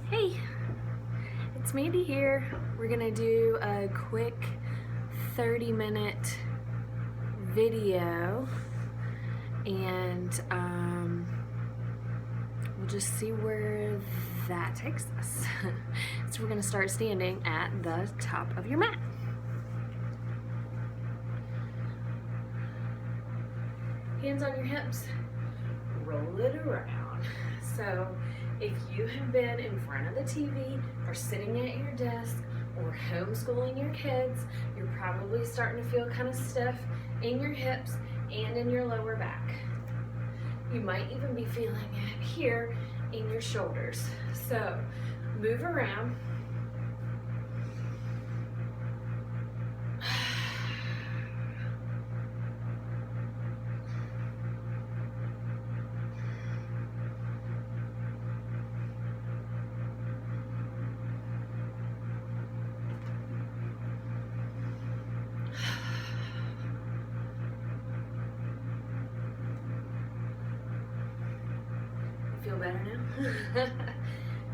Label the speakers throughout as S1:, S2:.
S1: Hey, it's Mandy here. We're gonna do a quick 30-minute video and we'll just see where that takes us. So we're gonna start standing at the top of your mat. Hands on your hips, roll it around. So if you have been in front of the TV or sitting at your desk or homeschooling your kids, you're probably starting to feel kind of stiff in your hips and in your lower back. You might even be feeling it here in your shoulders. So move around. Feel better now?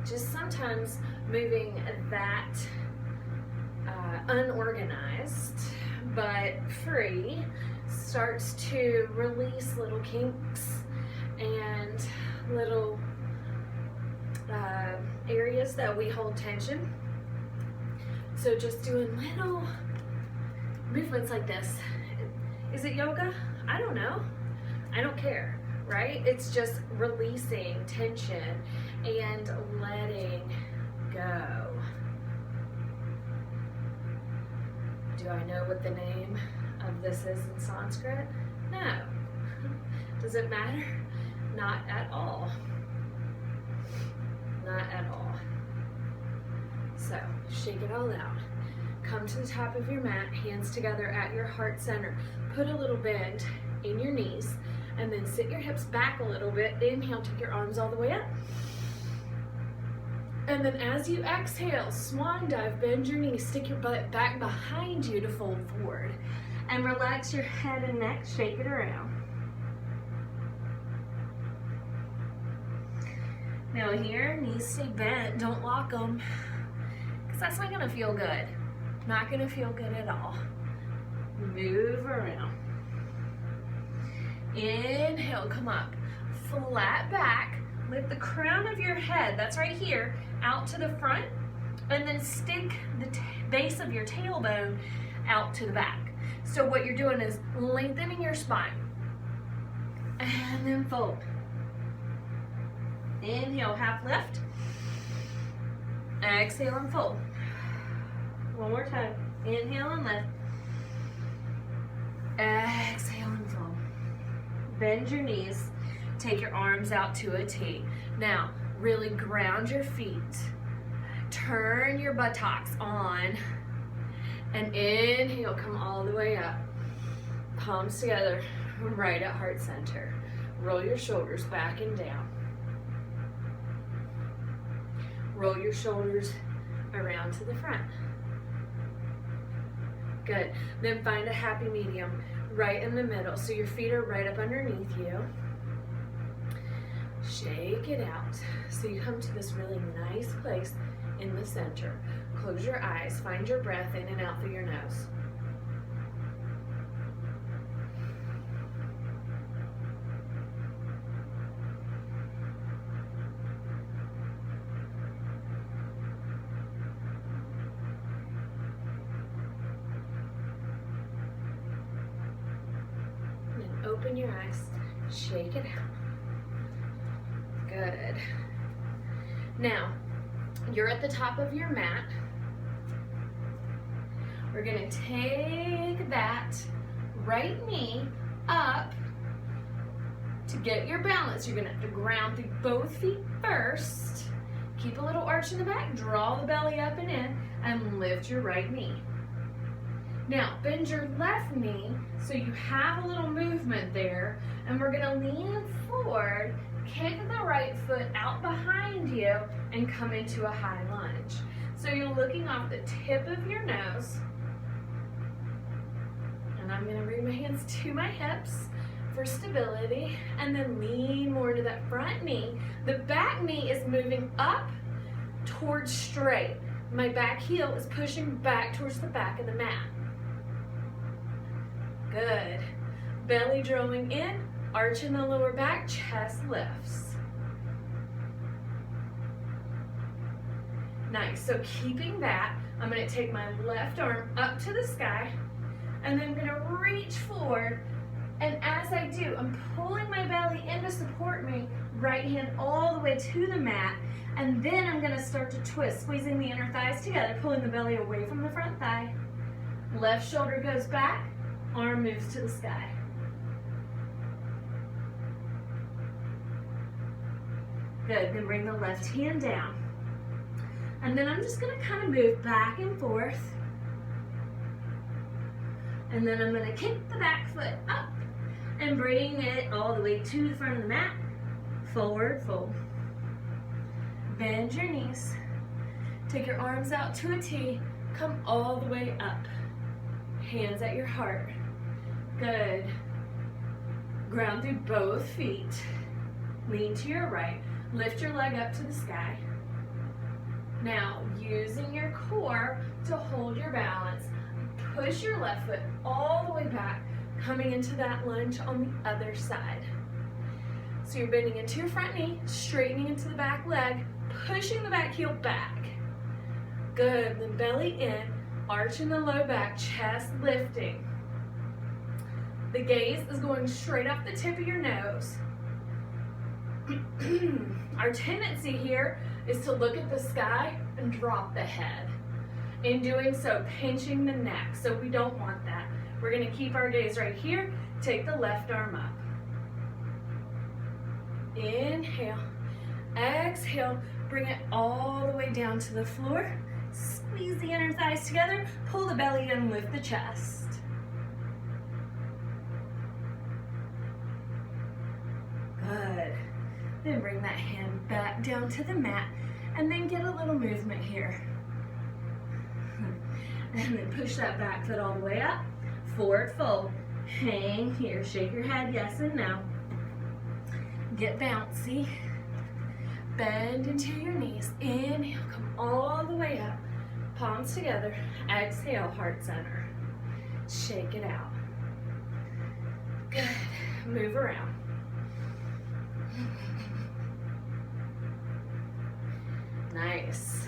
S1: Just sometimes moving that unorganized but free starts to release little kinks and little areas that we hold tension. So just doing little movements like this. Is it yoga? I don't know. I don't care. Right? It's just releasing tension and letting go. Do I know what the name of this is in Sanskrit? No. Does it matter? Not at all. Not at all. So, shake it all out. Come to the top of your mat, hands together at your heart center. Put a little bend in your knees. And then sit your hips back a little bit. Inhale, take your arms all the way up. And then as you exhale, swan dive, bend your knees, stick your butt back behind you to fold forward. And relax your head and neck, shake it around. Now here, knees stay bent, don't lock them, because that's not gonna feel good. Not gonna feel good at all. Move around. Inhale, come up, flat back, lift the crown of your head, that's right here, out to the front, and then stick the base of your tailbone out to the back. So what you're doing is lengthening your spine, and then fold. Inhale, half lift, exhale and fold. One more time, inhale and lift, exhale and fold. Bend your knees, take your arms out to a T. Now, really ground your feet. Turn your buttocks on. And inhale, come all the way up. Palms together, right at heart center. Roll your shoulders back and down. Roll your shoulders around to the front. Good. Then find a happy medium right in the middle. So your feet are right up underneath you. Shake it out. So you come to this really nice place in the center. Close your eyes. Find your breath in and out through your nose. Open your eyes, shake it out. Good. Now, you're at the top of your mat. We're gonna take that right knee up to get your balance. You're gonna have to ground through both feet first. Keep a little arch in the back, draw the belly up and in, and lift your right knee. Now, bend your left knee so you have a little movement there, and we're gonna lean forward, kick the right foot out behind you, and come into a high lunge. So you're looking off the tip of your nose, and I'm gonna bring my hands to my hips for stability, and then lean more to that front knee. The back knee is moving up towards straight. My back heel is pushing back towards the back of the mat. Good. Belly drawing in, arch in the lower back, chest lifts. Nice. So keeping that, I'm going to take my left arm up to the sky, and then I'm going to reach forward. And as I do, I'm pulling my belly in to support me, right hand all the way to the mat, and then I'm going to start to twist, squeezing the inner thighs together, pulling the belly away from the front thigh. Left shoulder goes back, arm moves to the sky. Good, then bring the left hand down. And then I'm just going to kind of move back and forth. And then I'm going to kick the back foot up and bring it all the way to the front of the mat. Forward fold. Bend your knees. Take your arms out to a T. Come all the way up. Hands at your heart. Good. Ground through both feet. Lean to your right. Lift your leg up to the sky. Now, using your core to hold your balance, push your left foot all the way back, coming into that lunge on the other side. So you're bending into your front knee, straightening into the back leg, pushing the back heel back. Good, then belly in, arch in the low back, chest lifting. The gaze is going straight off the tip of your nose. Our tendency here is to look at the sky and drop the head. In doing so, pinching the neck, so we don't want that. We're going to keep our gaze right here. Take the left arm up. Inhale, exhale, bring it all the way down to the floor. Squeeze the inner thighs together, pull the belly in, lift the chest. Good. Then bring that hand back down to the mat, and then get a little movement here. And then push that back foot all the way up. Forward fold. Hang here. Shake your head yes and no. Get bouncy. Bend into your knees. Inhale. Come all the way up. Palms together. Exhale. Heart center. Shake it out. Good. Move around. Nice.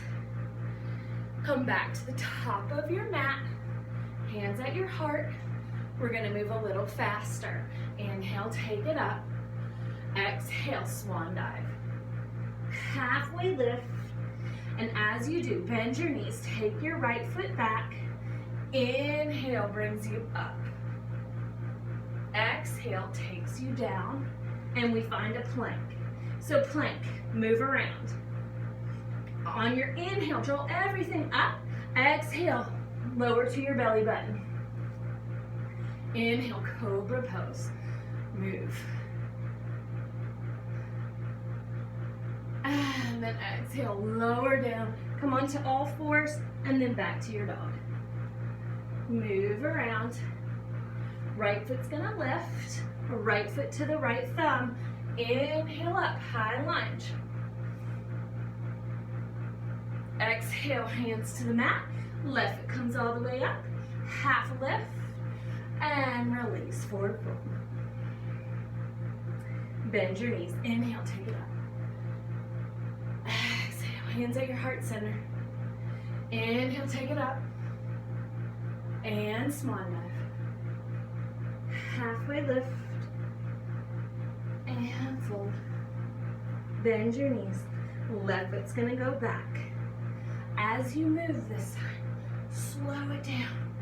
S1: Come back to the top of your mat. Hands at your heart. We're going to move a little faster. Inhale, take it up. Exhale, swan dive. Halfway lift. And as you do, bend your knees. Take your right foot back. Inhale brings you up. Exhale takes you down. And we find a plank. So plank, move around. On your inhale, draw everything up. Exhale, lower to your belly button. Inhale, cobra pose. Move. And then exhale, lower down. Come on to all fours, and then back to your dog. Move around. Right foot's gonna lift. Right foot to the right thumb. Inhale up, high lunge. Exhale, hands to the mat. Left foot comes all the way up. Half lift. And release, forward fold. Bend your knees. Inhale, take it up. Exhale, hands at your heart center. Inhale, take it up. And swan dive. Halfway lift. And fold. Bend your knees. Left foot's gonna go back. As you move this time, slow it down.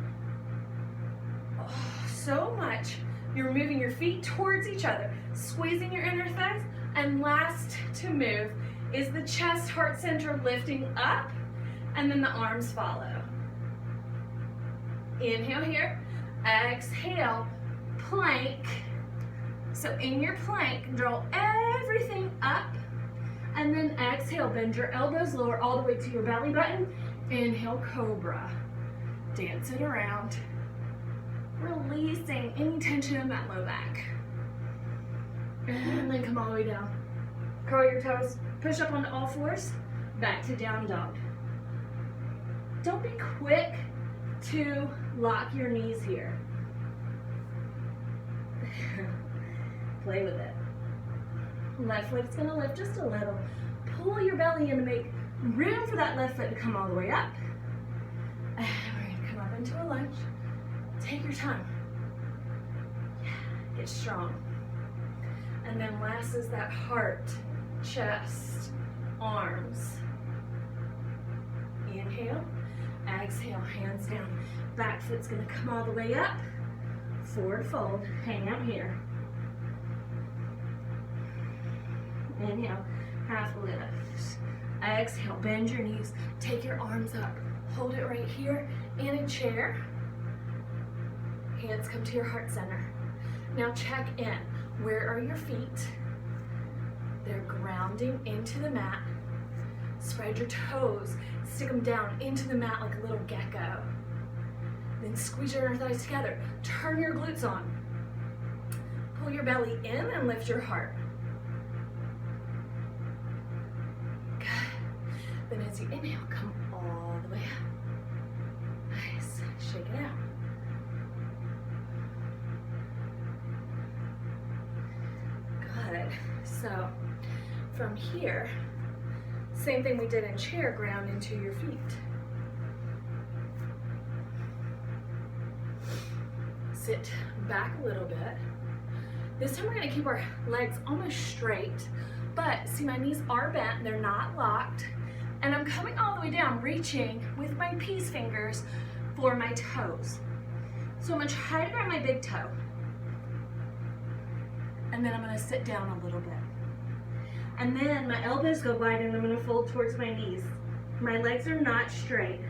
S1: Oh, so much. You're moving your feet towards each other, squeezing your inner thighs, and last to move is the chest, heart center lifting up, and then the arms follow. Inhale here, exhale, plank. So in your plank, draw everything up, and then exhale, bend your elbows lower all the way to your belly button. Inhale, cobra. Dance it around. Releasing any tension in that low back. And then come all the way down. Curl your toes, push up onto all fours. back to down dog. Don't be quick to lock your knees here. Play with it. Left leg's gonna lift just a little. Pull your belly in to make room for that left foot to come all the way up. And we're gonna come up into a lunge. Take your time. Get strong. And then last is that heart, chest, arms. Inhale, exhale, hands down. Back foot's gonna come all the way up. Forward fold, hang out here. Inhale, half lift. Exhale, bend your knees. Take your arms up. Hold it right here in a chair. Hands come to your heart center. Now check in. Where are your feet? They're grounding into the mat. Spread your toes. Stick them down into the mat like a little gecko. Then squeeze your inner thighs together. Turn your glutes on. Pull your belly in and lift your heart. Good. Then as you inhale, come all the way up. Nice. Shake it out. Good. So from here, same thing we did in chair, ground into your feet. Sit back a little bit. This time we're gonna keep our legs almost straight, but see my knees are bent, they're not locked, and I'm coming all the way down, reaching with my peace fingers for my toes. So I'm gonna try to grab my big toe, and then I'm gonna sit down a little bit. And then my elbows go wide and I'm gonna fold towards my knees. My legs are not straight.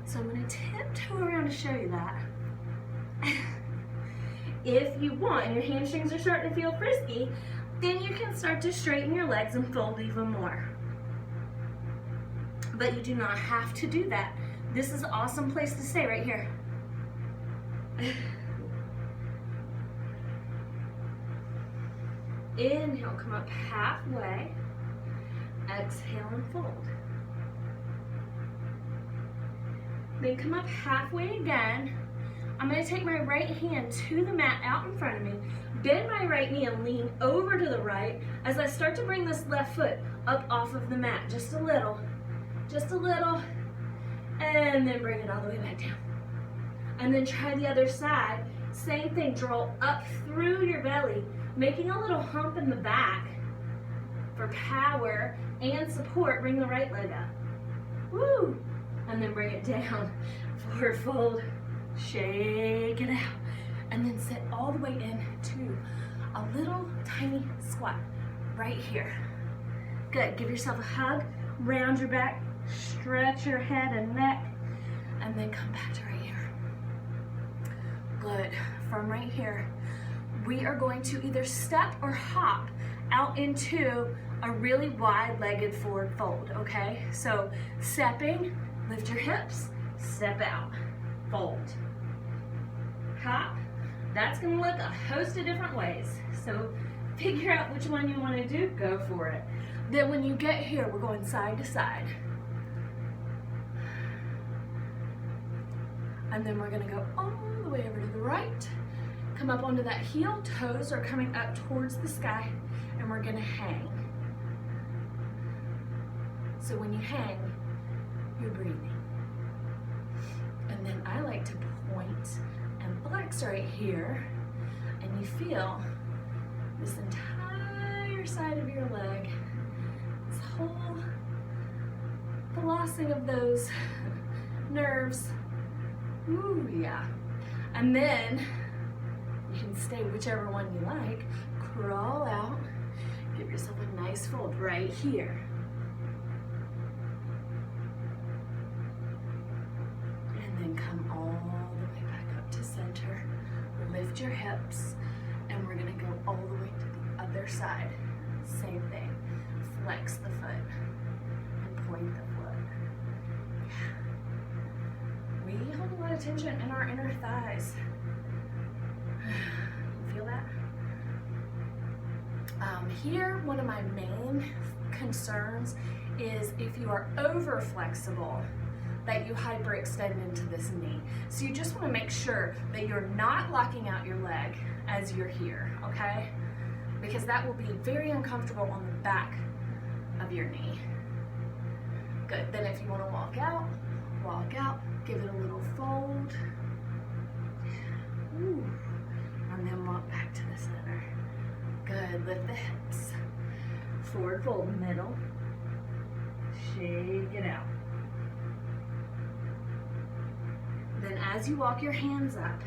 S1: So I'm gonna tiptoe around to show you that. If you want, and your hamstrings are starting to feel frisky, then you can start to straighten your legs and fold even more. But you do not have to do that. This is an awesome place to stay right here. Inhale, come up halfway. Exhale and fold. Then come up halfway again. I'm going to take my right hand to the mat out in front of me, bend my right knee and lean over to the right as I start to bring this left foot up off of the mat, just a little, and then bring it all the way back down. And then try the other side, same thing, draw up through your belly, making a little hump in the back for power and support. Bring the right leg up. Woo! And then bring it down. Forward fold. Shake it out. And then sit all the way into a little tiny squat right here. Good. Give yourself a hug. Round your back. Stretch your head and neck. And then come back to right here. Good. From right here, we are going to either step or hop out into a really wide-legged forward fold, okay? So stepping, lift your hips, step out, fold. Hop, that's gonna look a host of different ways. So figure out which one you wanna do, go for it. Then when you get here, we're going side to side. And then we're gonna go all the way over to the right. Come up onto that heel, toes are coming up towards the sky, and we're gonna hang. So when you hang, you're breathing. And then I like to point and flex right here, and you feel this entire side of your leg, this whole flossing of those nerves. Ooh, yeah. And then you can stay whichever one you like. Crawl out. Give yourself a nice fold right here. And then come all the way back up to center. Lift your hips. And we're going to go all the way to the other side. Same thing. Flex the foot and point the foot. Yeah. We hold a lot of tension in our inner thighs. Feel that? Here, one of my main concerns is if you are over flexible, that you hyperextend into this knee. So you just want to make sure that you're not locking out your leg as you're here, okay? Because that will be very uncomfortable on the back of your knee. Good. Then if you want to walk out, give it a little fold. Ooh. And then walk back to the center. Good. Lift the hips. Forward fold, middle. Shake it out. Then as you walk your hands up,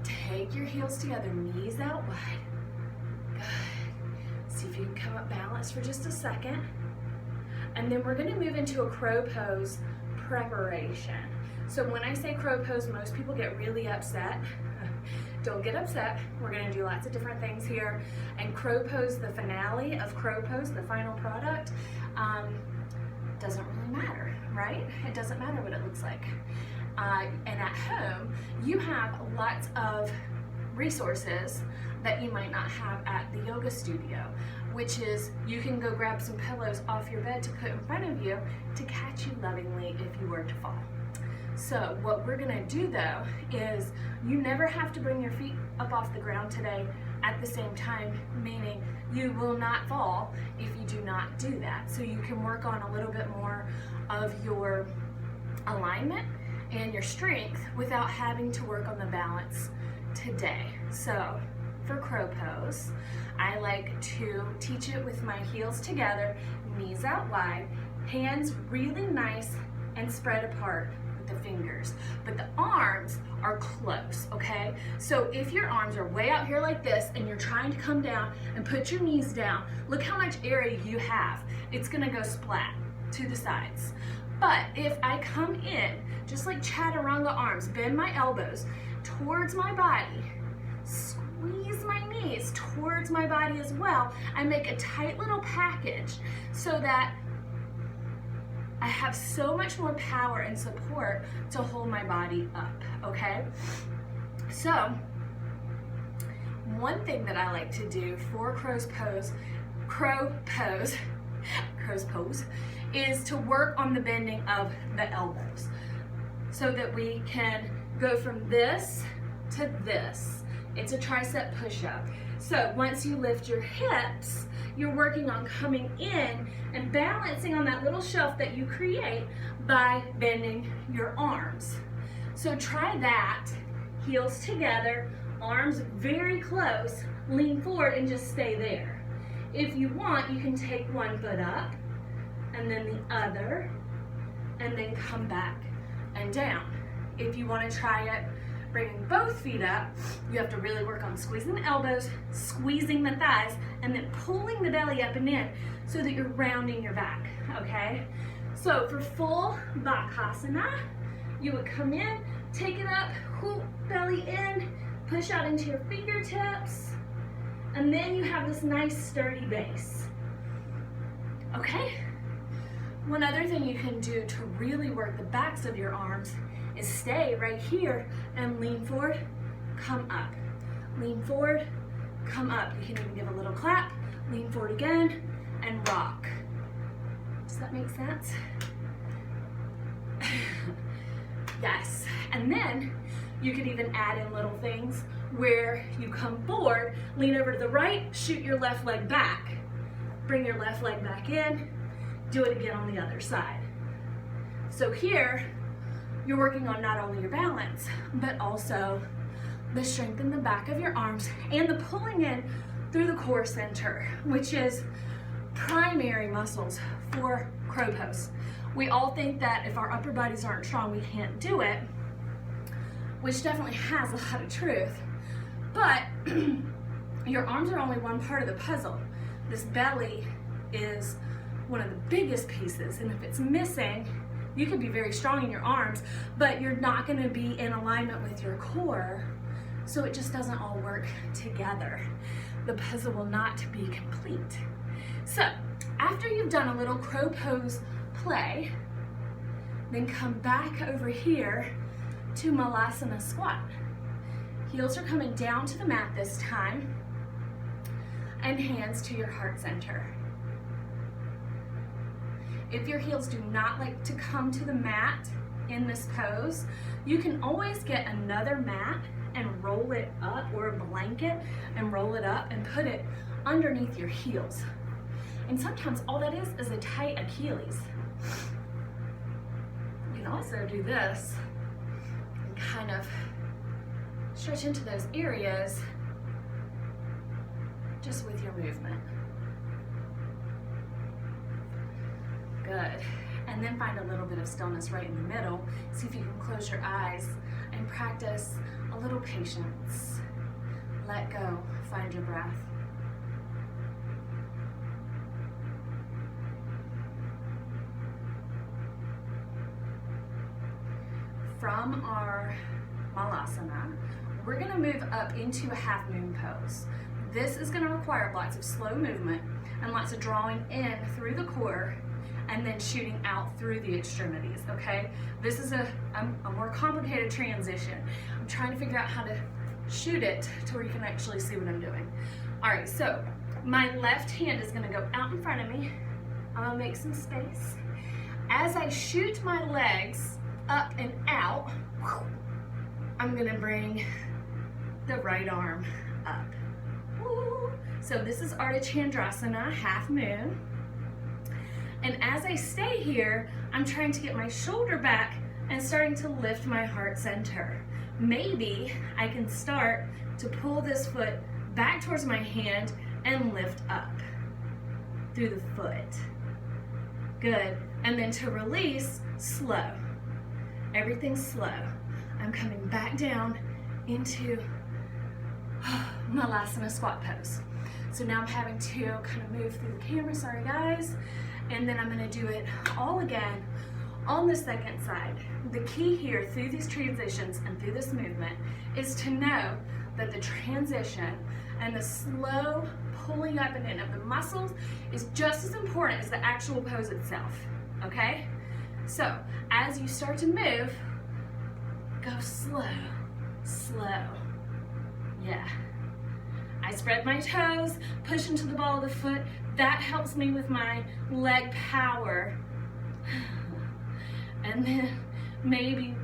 S1: take your heels together, knees out wide. Good. See if you can come up balanced for just a second. And then we're going to move into a crow pose preparation. So when I say crow pose, most people get really upset. Don't get upset. We're going to do lots of different things here. And crow pose, the finale of crow pose, the final product, doesn't really matter, right? It doesn't matter what it looks like. And at home, you have lots of resources that you might not have at the yoga studio, which is you can go grab some pillows off your bed to put in front of you to catch you lovingly if you were to fall. So what we're gonna do though is you never have to bring your feet up off the ground today at the same time, meaning you will not fall if you do not do that. So you can work on a little bit more of your alignment and your strength without having to work on the balance today. So for crow pose, I like to teach it with my heels together, knees out wide, hands really nice and spread apart with the fingers. But the arms are close, okay? So if your arms are way out here like this and you're trying to come down and put your knees down, look how much area you have. It's gonna go splat to the sides. But if I come in, just like chaturanga arms, bend my elbows towards my body, squeeze my knees towards my body as well, I make a tight little package so that I have so much more power and support to hold my body up, okay? So, one thing that I like to do for crow's pose is to work on the bending of the elbows so that we can go from this to this. It's a tricep push-up. So once you lift your hips, you're working on coming in and balancing on that little shelf that you create by bending your arms. So try that, heels together, arms very close, lean forward and just stay there. If you want, you can take one foot up and then the other, and then come back and down. If you want to try it bringing both feet up, you have to really work on squeezing the elbows, squeezing the thighs, and then pulling the belly up and in so that you're rounding your back, okay? So for full Bakasana, you would come in, take it up, whoop, belly in, push out into your fingertips, and then you have this nice sturdy base, okay? One other thing you can do to really work the backs of your arms is stay right here and lean forward, come up. Lean forward, come up. You can even give a little clap, lean forward again, and rock. Does that make sense? Yes. And then you could even add in little things where you come forward, lean over to the right, shoot your left leg back, bring your left leg back in, do it again on the other side. So here, you're working on not only your balance, but also the strength in the back of your arms and the pulling in through the core center, which is primary muscles for crow pose. We all think that if our upper bodies aren't strong, we can't do it, which definitely has a lot of truth. But your arms are only one part of the puzzle. This belly is one of the biggest pieces, and if it's missing, you could be very strong in your arms, but you're not going to be in alignment with your core, so it just doesn't all work together. The puzzle will not be complete. So after you've done a little crow pose play, then come back over here to Malasana squat. Heels are coming down to the mat this time, and hands to your heart center. If your heels do not like to come to the mat in this pose, you can always get another mat and roll it up, or a blanket and roll it up and put it underneath your heels. And sometimes all that is a tight Achilles. You can also do this and kind of stretch into those areas just with your movement. Good. And then find a little bit of stillness right in the middle. See if you can close your eyes and practice a little patience. Let go. Find your breath. From our malasana, we're going to move up into a half moon pose. This is going to require lots of slow movement and lots of drawing in through the core and then shooting out through the extremities, okay? This is a more complicated transition. I'm trying to figure out how to shoot it to where you can actually see what I'm doing. All right, so my left hand is gonna go out in front of me. I'm gonna make some space. As I shoot my legs up and out, I'm gonna bring the right arm up. So this is Ardha Chandrasana, half moon. And as I stay here, I'm trying to get my shoulder back and starting to lift my heart center. Maybe I can start to pull this foot back towards my hand and lift up through the foot. Good. And then to release, slow. Everything's slow. I'm coming back down into Malasana squat pose. So now I'm having to kind of move through the camera, sorry guys. And then I'm gonna do it all again on the second side. The key here through these transitions and through this movement is to know that the transition and the slow pulling up and in of the muscles is just as important as the actual pose itself, okay? So as you start to move, go slow, slow, yeah. I spread my toes, push into the ball of the foot. That helps me with my leg power. And then maybe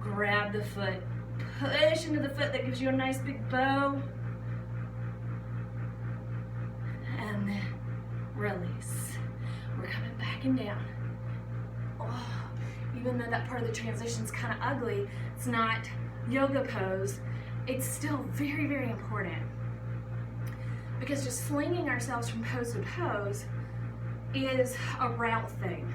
S1: grab the foot, push into the foot. That gives you a nice big bow. And then release. We're coming back and down. Oh, even though that part of the transition is kind of ugly, it's not yoga pose, it's still very, very important. Because just slinging ourselves from pose to pose is a route thing.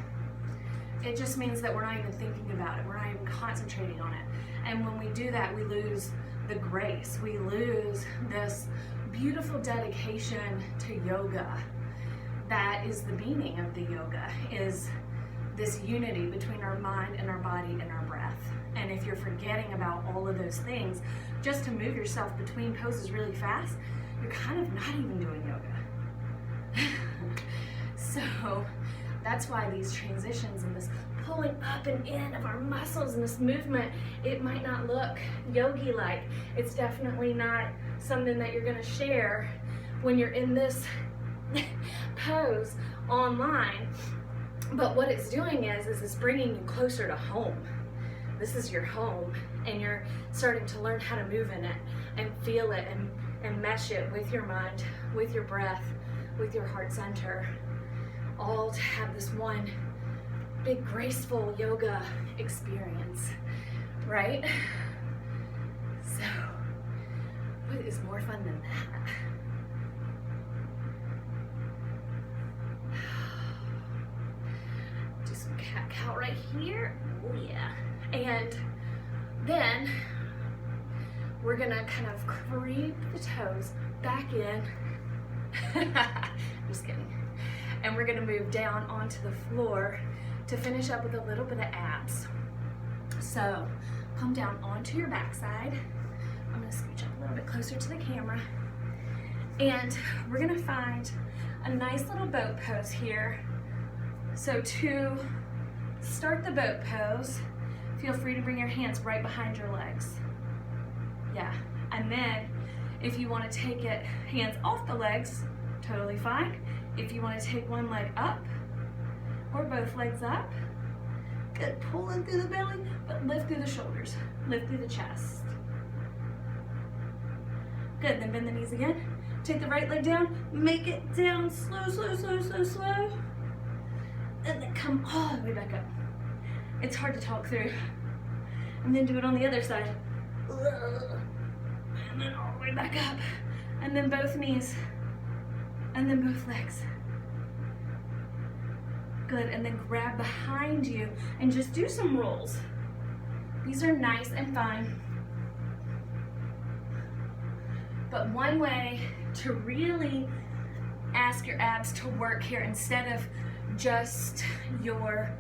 S1: It just means that we're not even thinking about it. We're not even concentrating on it. And when we do that, we lose the grace. We lose this beautiful dedication to yoga. That is the meaning of the yoga, is this unity between our mind and our body and our breath. And if you're forgetting about all of those things, just to move yourself between poses really fast, you're kind of not even doing yoga. So that's why these transitions and this pulling up and in of our muscles and this movement, it might not look yogi-like. It's definitely not something that you're gonna share when you're in this pose online. But what it's doing is it's bringing you closer to home. This is your home, and you're starting to learn how to move in it and feel it and mesh it with your mind, with your breath, with your heart center, all to have this one big graceful yoga experience, right? So, what is more fun than that? Do some cat-cow right here, oh yeah. And then we're gonna kind of creep the toes back in. Just kidding. And we're gonna move down onto the floor to finish up with a little bit of abs. So come down onto your backside. I'm gonna scooch up a little bit closer to the camera. And we're gonna find a nice little boat pose here. So to start the boat pose, feel free to bring your hands right behind your legs. Yeah, and then if you want to take it hands off the legs, totally fine. If you want to take one leg up or both legs up. Good, pull in through the belly, but lift through the shoulders, lift through the chest. Good, then bend the knees again. Take the right leg down, make it down, slow, slow, slow, slow, slow. And then come all the way back up. It's hard to talk through. And then do it on the other side. And then all the way back up. And then both knees. And then both legs. Good, and then grab behind you and just do some rolls. These are nice and fun. But one way to really ask your abs to work here instead of just your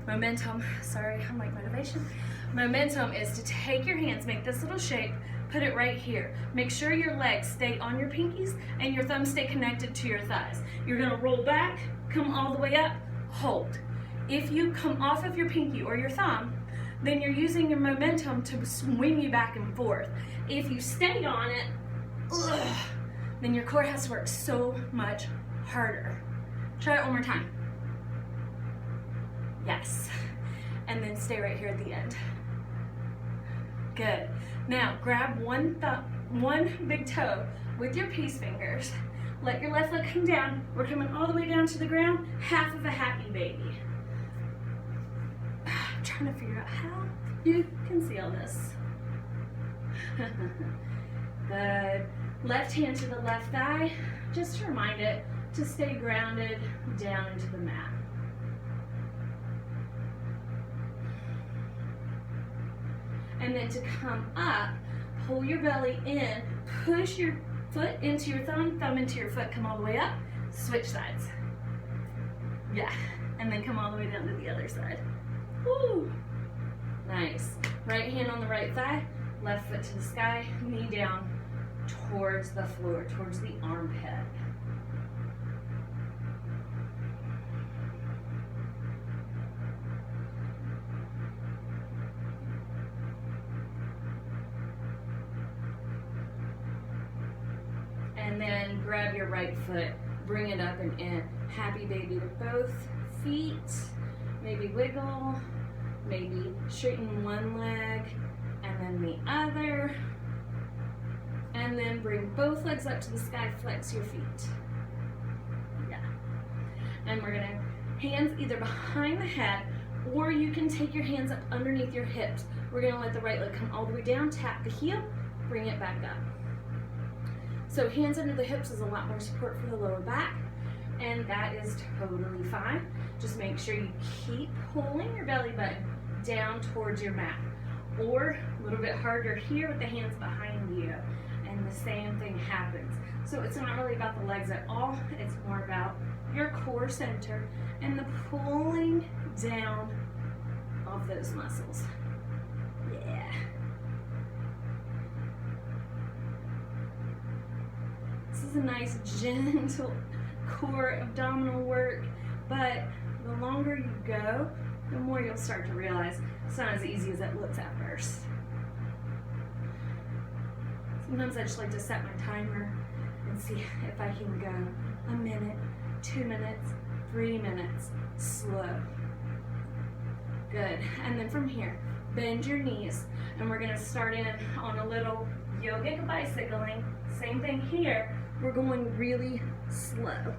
S1: momentum, sorry, I'm like motivation. Momentum is to take your hands, make this little shape, put it right here. Make sure your legs stay on your pinkies and your thumbs stay connected to your thighs. You're gonna roll back, come all the way up, hold. If you come off of your pinky or your thumb, then you're using your momentum to swing you back and forth. If you stay on it, then your core has to work so much harder. Try it one more time. Yes. And then stay right here at the end. Good. Now grab one big toe with your peace fingers. Let your left leg come down. We're coming all the way down to the ground, half of a happy baby. I'm trying to figure out how you can see all this. Good. Left hand to the left thigh, just to remind it to stay grounded down into the mat. And then to come up, pull your belly in, push your foot into your thumb, thumb into your foot, come all the way up, switch sides. Yeah, and then come all the way down to the other side. Woo! Nice. Right hand on the right thigh, left foot to the sky, knee down towards the floor, towards the armpit. And then grab your right foot, bring it up and in. Happy baby to both feet. Maybe wiggle, maybe straighten one leg and then the other. And then bring both legs up to the sky, flex your feet. Yeah. And we're gonna, hands either behind the head or you can take your hands up underneath your hips. We're gonna let the right leg come all the way down, tap the heel, bring it back up. So hands under the hips is a lot more support for the lower back, and that is totally fine. Just make sure you keep pulling your belly button down towards your mat, or a little bit harder here with the hands behind you, and the same thing happens. So it's not really about the legs at all, it's more about your core center and the pulling down of those muscles. Yeah. This is a nice, gentle core abdominal work, but the longer you go, the more you'll start to realize it's not as easy as it looks at first. Sometimes I just like to set my timer and see if I can go a minute, 2 minutes, 3 minutes, slow. Good, and then from here, bend your knees, and we're gonna start in on a little yogic bicycling. Same thing here, we're going really slow.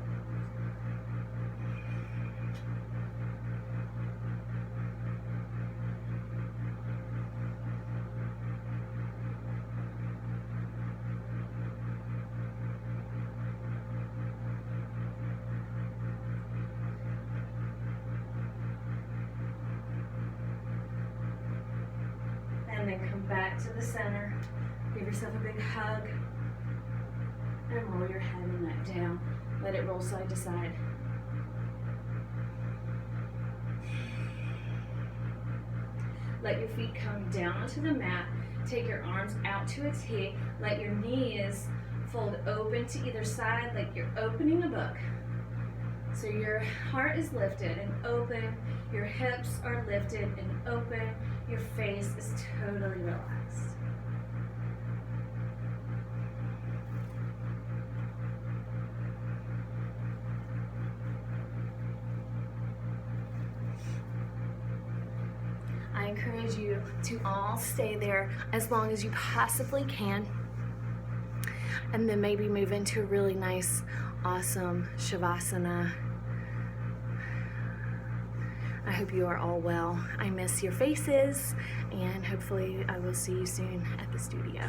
S1: And then come back to the center. Give yourself a big hug. And roll your head and neck down. Let it roll side to side. Let your feet come down onto the mat. Take your arms out to a T. Let your knees fold open to either side like you're opening a book. So your heart is lifted and open. Your hips are lifted and open. Your face is totally relaxed. encourage you to all stay there as long as you possibly can, and then maybe move into a really nice, awesome Shavasana. I hope you are all well. I miss your faces, and hopefully I will see you soon at the studio.